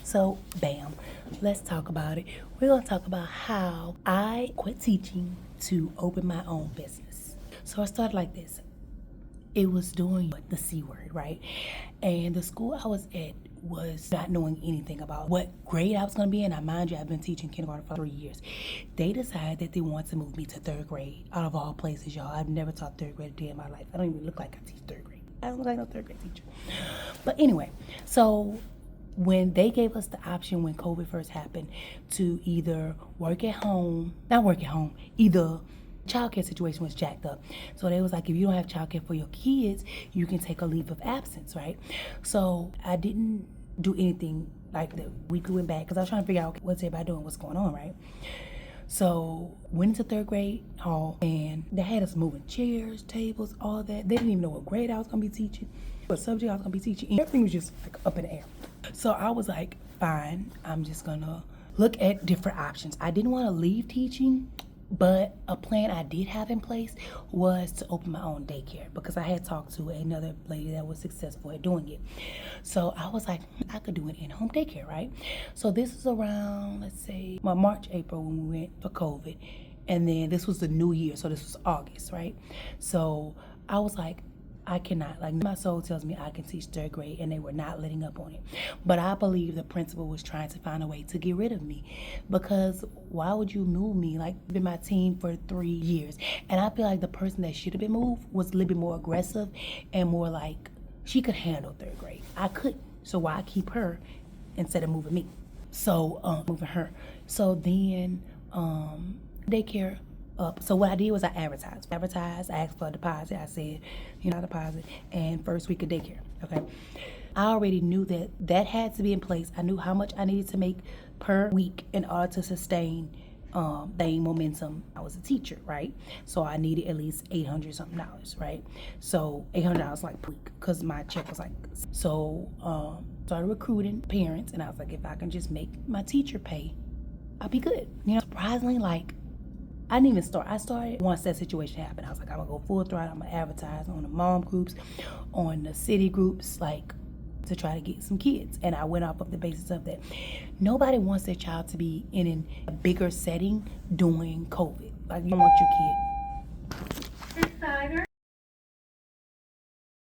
So, bam, let's talk about it. We're gonna talk about how I quit teaching to open my own business. So I started like this. It was doing the C word, right? And the school I was at was not knowing anything about what grade I was going to be in. Now, mind you, I've been teaching kindergarten for 3 years. They decided that they wanted to move me to third grade. Out of all places, y'all, I've never taught third grade a day in my life. I don't even look like I teach third grade. I don't look like no third grade teacher. But anyway, so when they gave us the option when COVID first happened to either work at home, not work at home, either childcare situation was jacked up. So they was like, if you don't have childcare for your kids, you can take a leave of absence, right? So I didn't do anything like the week we went back because I was trying to figure out what's everybody doing, what's going on, right? So went into third grade hall and they had us moving chairs, tables, all that. They didn't even know what grade I was gonna be teaching, what subject I was gonna be teaching. Everything was just like up in the air. So I was like, fine, I'm just gonna look at different options. I didn't want to leave teaching, but a plan I did have in place was to open my own daycare because I had talked to another lady that was successful at doing it. So I was like, I could do an in-home daycare, right? So this is around, let's say, March, April when we went for COVID. And then this was the new year, so this was August, right? So I was like, I cannot, like my soul tells me I can teach third grade and they were not letting up on it. But I believe the principal was trying to find a way to get rid of me because why would you move me? Like, been my team for 3 years. And I feel like the person that should have been moved was a little bit more aggressive and more like, she could handle third grade. I couldn't. So why keep her instead of moving me? So, moving her. So then, daycare up. So what I did was I advertised. I asked for a deposit. I said, deposit and first week of daycare. Okay. I already knew that had to be in place. I knew how much I needed to make per week in order to sustain the momentum. I was a teacher, right? So I needed at least $800 something, right? So $800 like per week because my check was like, so started recruiting parents and I was like, if I can just make my teacher pay, I'll be good. Surprisingly, like, I didn't even start. I started once that situation happened. I was like, I'm gonna go full throttle. I'm gonna advertise on the mom groups, on the city groups, like to try to get some kids. And I went off of the basis of that. Nobody wants their child to be in a bigger setting during COVID. Like, you don't want your kid.